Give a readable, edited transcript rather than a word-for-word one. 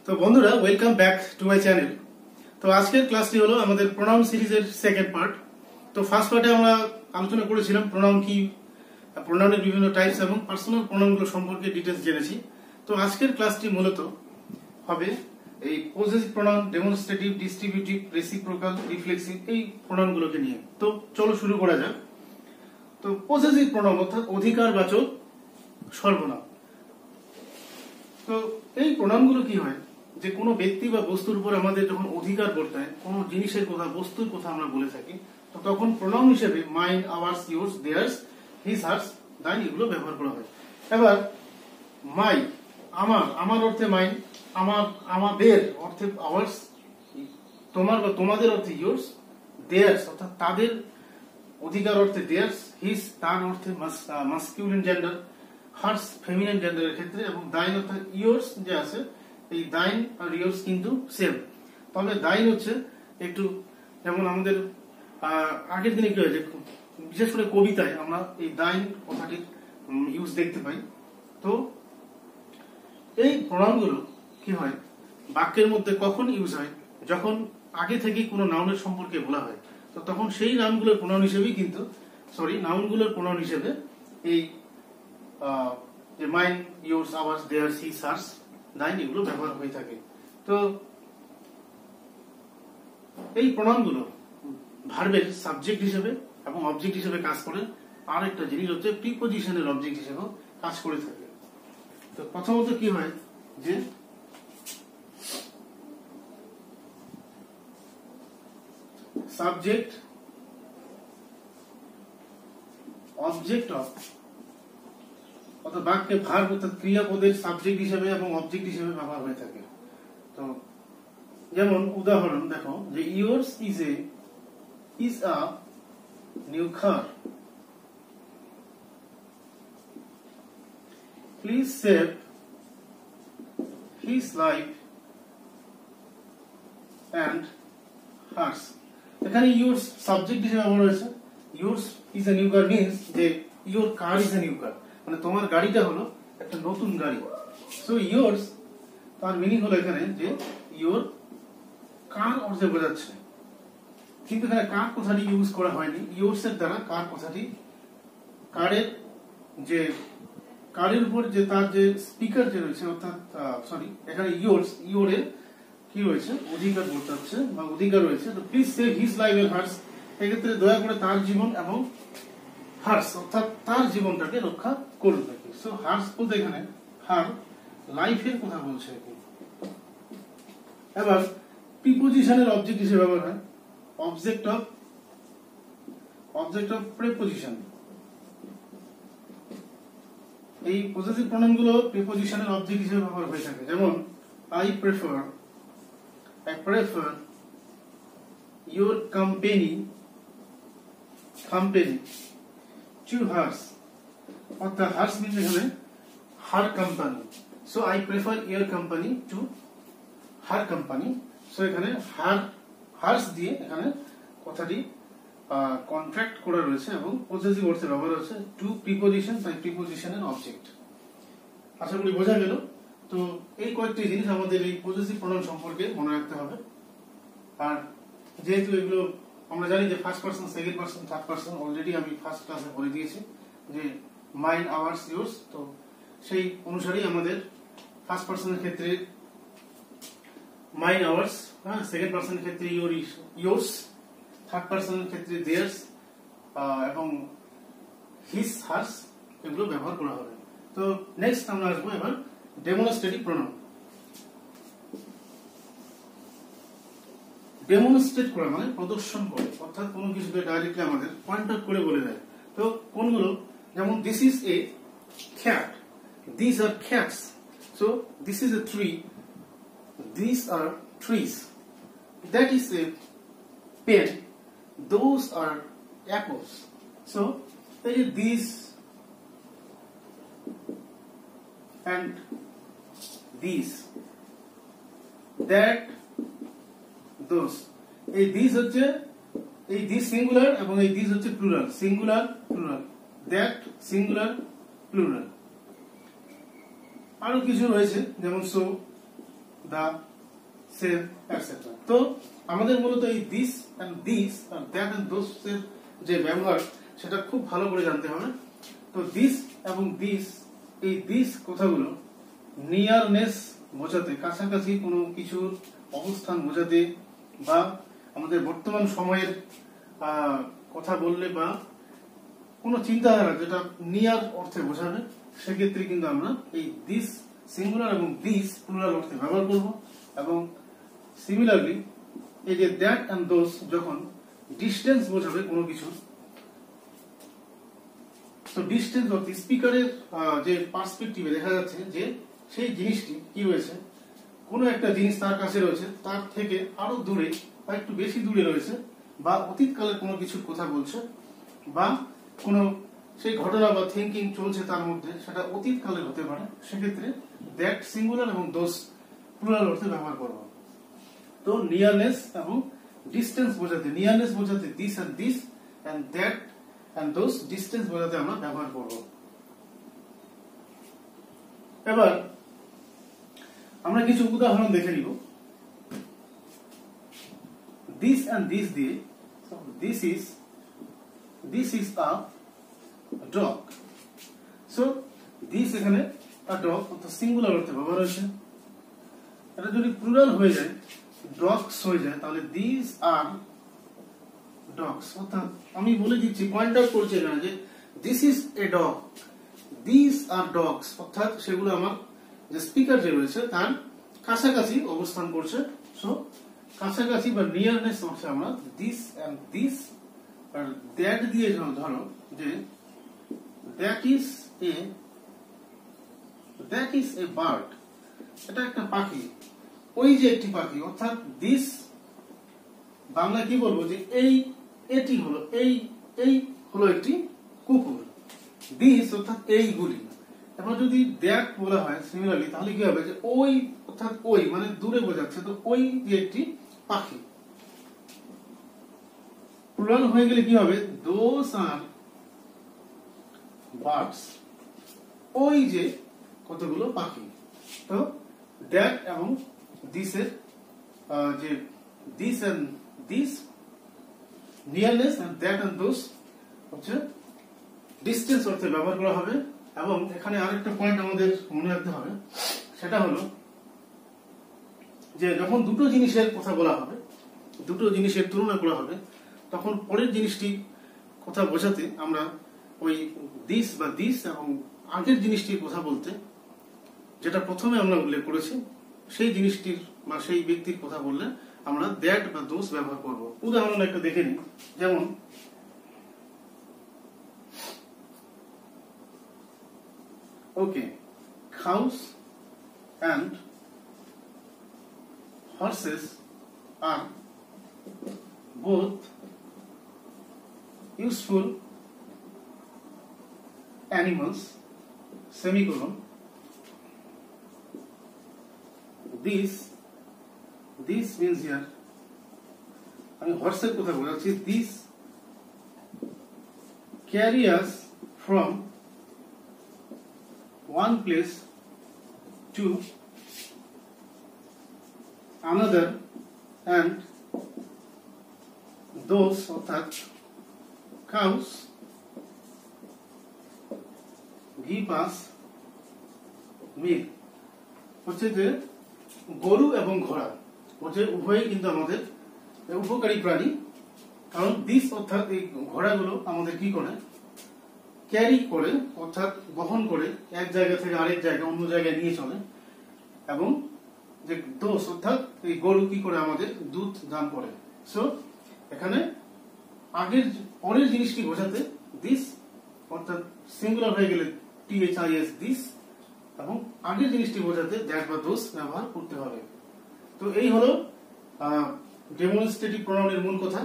তো বন্ধুরা, welcome back to my channel. তো আজকের ক্লাসটি হলো আমাদের প্রোনাউন সিরিজের সেকেন্ড পার্ট। তো ফার্স্ট পার্টে আমরা আলোচনা করেছিলাম প্রোনাউন কি, প্রোনাউনের বিভিন্ন টাইপস এবং পার্সোনাল প্রোনাউনগুলো সম্পর্কে ডিটেলস জেনেছি। তো আজকের ক্লাসটি মূলত হবে এই possessive pronoun, demonstrative, distributive, reciprocal, reflexive, এই প্রোনাউনগুলোকে নিয়ে। তো চলো শুরু করা যাক। তো পজেসিভ প্রোনাউন অর্থাৎ অধিকারবাচক সর্বনাম। তো এই প্রোনাউনগুলো কি হয়, যে কোনো ব্যক্তি বা বস্তুর উপর আমাদের যখন অধিকার বর্তায়, কোনো জিনিসের কথা, বস্তুর কথা আমরা বলে থাকি, তো তখন প্রোনাউন হিসেবে mine, ours, yours, theirs, his, hers, thine এগুলো ব্যবহার করা হয়। এবার মাই, আমার অর্থে মাইন, আমাদের অর্থে আওয়ার্স, তোমার বা তোমাদের অর্থে ইয়োর্স, দেয়ার্স অর্থাৎ তাদের অধিকার অর্থে দেয়ার্স, হিজ তার অর্থে মাস্কিউলিন জেন্ডার, হার্স ফেমিনিন জেন্ডারের ক্ষেত্রে, এবং দাইন অর্থাৎ ইয়োর্স যে আছে, এই দাইন আর ইয়োর্স কিন্তু সেম। তবে দাইন হচ্ছে একটু, যেমন আমাদের আগের দিনে কি হয়েছে, বিশেষ করে কবিতায় আমরা এই দাইন কথাটির ইউজ দেখতে পাই। তো এই প্রোনাউনগুলো কি হয়, বাক্যের মধ্যে কখন ইউজ হয়, যখন আগে থেকে কোনো নাউনের সম্পর্কে বলা হয়, তো তখন সেই নাউনগুলোর প্রোনাউন হিসেবেই কিন্তু নাউনগুলোর প্রোনাউন হিসেবে এই যে mine, yours, ours, theirs, his, hers, thine এগুলো ব্যবহার হয়ে থাকে। তো এই প্রোনাউনগুলো ভার্বের সাবজেক্ট হিসেবে এবং অবজেক্ট হিসেবে কাজ করে। আর একটা জিনিস হচ্ছে প্রিপজিশনের অবজেক্ট হিসেবেও কাজ করে থাকে। তো প্রথমত কি হয়, যে সাবজেক্ট অবজেক্ট অফ, অর্থাৎ বাক্যে ভার্ব অর্থাৎ ক্রিয়াপদের সাবজেক্ট হিসেবে এবং অবজেক্ট হিসেবে ব্যবহার হয়ে থাকে। তো যেমন উদাহরণ দেখো, যে yours is a new car, please save his life and hers. এখানে ইয়োর্স সাবজেক্ট হিসেবে ব্যবহার হয়েছে। Yours is a new car means যে your car is a new car, মানে তোমার গাড়িটা হলো একটা নতুন গাড়ি। সো ইয়োর্স তার মিনিং হলো এখানে যে ইয়োর কার অর্থে বোঝাচ্ছে, কিন্তু এখানে কার কথাটি ইউজ করা হয়নি। ইয়োর্স এর দ্বারা কার কথাটি, কারের উপর যে তার যে স্পিকার যে রয়েছে, অর্থাৎ এখানে ইয়োরের কি রয়েছে, অধিকার বর্তাচ্ছে বা অধিকার রয়েছে। তো please save his life and hers, এক্ষেত্রে দয়া করে তার জীবন এবং হার্স অর্থাৎ তার জীবনটাকে রক্ষা করুন নাকি। সো হার্স বলতে এখানে হার লাইফের কথা বলছে। এবার প্রিপজিশনের অবজেক্ট হিসেবে ব্যবহার হয় অবজেক্ট অফ প্রিপজিশন। এই পজেসিভ প্রোনাউন গুলো প্রিপজিশনের অবজেক্ট হিসেবে ব্যবহার হয়ে থাকে। যেমন I prefer your company to hers, অর্থাৎ hers means এখানে her company. So I prefer your company to her company. So এখানে hers দিয়ে এখানে কথাটি কন্ট্রাক্ট করা রয়েছে এবং পজেসিভ অর্থে ব্যবহার হচ্ছে টু প্রিপজিশন, তাই প্রিপজিশনের অবজেক্ট। আশা করি বোঝা গেল। তো এই কয়েকটি জিনিস আমাদের এই পজেসিভ প্রোনাউন সম্পর্কে মনে রাখতে হবে। আর যেহেতু এগুলো আমরা জানি যে first person, second person, third person, already আমি ফার্স্ট ক্লাসে বলে দিয়েছি যে মাইন, আওয়ার্স, ইয়োর্স। তো সেই অনুসারেই আমাদের ফার্স্ট পারসনের ক্ষেত্রে মাইন, আওয়ার্স, সেকেন্ড পারসনের ক্ষেত্রে ইয়োর্স, থার্ড পারসনের ক্ষেত্রে দেয়ার্স এবং হিজ, হার্স এগুলো ব্যবহার করা হবে। তো নেক্সট আমরা আসবো এবার ডেমনস্ট্রেটিভ প্রোনাউন। ডেমনস্ট্রেট করা মানে প্রদর্শন করে, অর্থাৎ কোনো কিছুকে ডাইরেক্টলি আমাদের পয়েন্ট আউট করে বলে দেয়। তো কোনগুলো, যেমন this is a cat, this are cats. So this is a tree, this are trees, that is a pen, those are apples. So there is these and these, that, those. এই these হচ্ছে এই this singular এবং এই this হচ্ছে plural, singular plural, that singular plural. আরো কিছু রয়েছে যেমন সো, the, same, etc. তো আমাদের মূলত এই this and these R that and those এর যে ব্যবহার সেটা খুব ভালো করে জানতে হবে। তো this এবং this, এই this কথাগুলো নিয়ারনেস বোঝাতে, কাছাকাছি কোনো কিছুর অবস্থান বোঝাতে, বা আমাদের বর্তমান সময়ের কথা বললে, বা কোনো চিন্তাধারা যেটা নিয়ার অর্থে বোঝাবে, সেক্ষেত্রে কিন্তু আমরা এই দিস সিঙ্গুলার এবং দিস প্লুরাল অর্থে ব্যবহার করব। এবং সিমিলারলি এই যে দ্যাট এন্ড দোজ যখন ডিস্টেন্স বোঝাবে কোনো কিছু, তো ডিস্টেন্স অর্থে স্পিকারের যে পার্সপেক্টিভে দেখা যাচ্ছে যে সেই জিনিসটি কি রয়েছে, কোনো একটা জিনিস তার কাছে রয়েছে, তার থেকে আরো দূরে বা একটু বেশি দূরে রয়েছে, বা অতীতকালের কোনো কিছুর কথা বলছে, বা কোনো সেই ঘটনা বা থিঙ্কিং চলছে তার মধ্যে, সেটা অতীতকালের হতে পারে, সেক্ষেত্রে দ্যাট সিঙ্গুলার এবং দোজ প্লুরাল অর্থে ব্যবহার করব। তো নিয়ারনেস এবং ডিস্টেন্স বোঝাতে, নিয়ারনেস বোঝাতে this and this, and that and those distance বোঝাতে আমরা ব্যবহার করব। এবার আমরা কিছু উদাহরণ দেখে নিব। দিস এন্ড দিস দিয়ে, this is a dog. So this এখানে a dog অর্থাৎ সিঙ্গুলার অর্থে ব্যবহার হয়েছে। এটা যদি প্লুরাল হয়ে যায়, dogs হয়ে যায়, তাহলে these are dogs। অর্থাৎ আমি বলে দিচ্ছি, পয়েন্ট আউট করছি এখানে যে this is a dog, these are dogs, অর্থাৎ সেগুলো আমার যে স্পিকার যে রয়েছে তার কাছাকাছি অবস্থান করছে। সো কাছাকাছি বা নিয়ারনেস অর্থে আমরা দিস এন্ড দিস আর দ্যাট দিয়ে ধরো যে দ্যাট ইজ এ বার্ড, এটা একটা পাখি, ওই যে একটি পাখি, অর্থাৎ দিস বাংলা কি বলবো যে এটি হলো এই হলো একটি কুকুর, দিস অর্থাৎ এইগুলি। এবার যদি দ্যাট বলা হয় সিমিলারলি, তাহলে কি হবে যে ওই অর্থাৎ ওই মানে দূরে বোঝাচ্ছে, তো ওই যে একটি পাখি। প্লুরাল হয়ে গেলে কি হবে, দোজ আর বার্ডস, ওই যে কতগুলো পাখি। তো দ্যাট এবং দিসের যে this and this nearness and that and those হচ্ছে ডিস্টেন্স অর্থে ব্যবহার করা হবে। এবং এখানে আরেকটা পয়েন্ট আমাদের মনে রাখতে হবে, সেটা হলো যে যখন দুটো জিনিসের কথা বলা হবে, দুটো জিনিসের তুলনা করা হবে, তখন পরের জিনিসটি কথা বোঝাতে আমরা ওই দিস বা দিস এবং আগের জিনিসটির কথা বলতে, যেটা প্রথমে আমরা উল্লেখ করেছি, সেই জিনিসটির বা সেই ব্যক্তির কথা বললে আমরা দ্যাট বা দোজ ব্যবহার করব। উদাহরণ একটা দেখে নিই, যেমন okay, cows and horses are both useful animals, semicolon. This means here, আমি হর্সের কথা বলছি, this carry us from one place to another, and those অর্থাৎ cows give us milk। হচ্ছে যে গরু এবং ঘোড়া হচ্ছে উভয়ই কিন্তু আমাদের উপকারী প্রাণী, কারণ দিস অর্থাৎ এই ঘোড়াগুলো আমাদের কি করে, ক্যারি করে অর্থাৎ বহন করে এক জায়গা থেকে আরেক জায়গা অন্য জায়গায় নিয়ে চলে, এবং যে দোষ অর্থাৎ এই গরু কি করে আমাদের দুধ দান করে। সো এখানে আগের পরের জিনিসটি বোঝাতে দিস অর্থাৎ সিঙ্গুলার হয়ে গেলে THIS দিস, এবং আগের জিনিসটি বোঝাতে দ্যাট বা দোষ ব্যবহার করতে হবে। তো এই হলো ডেমনস্ট্রেটিভ প্রোনাউনের মূল কথা।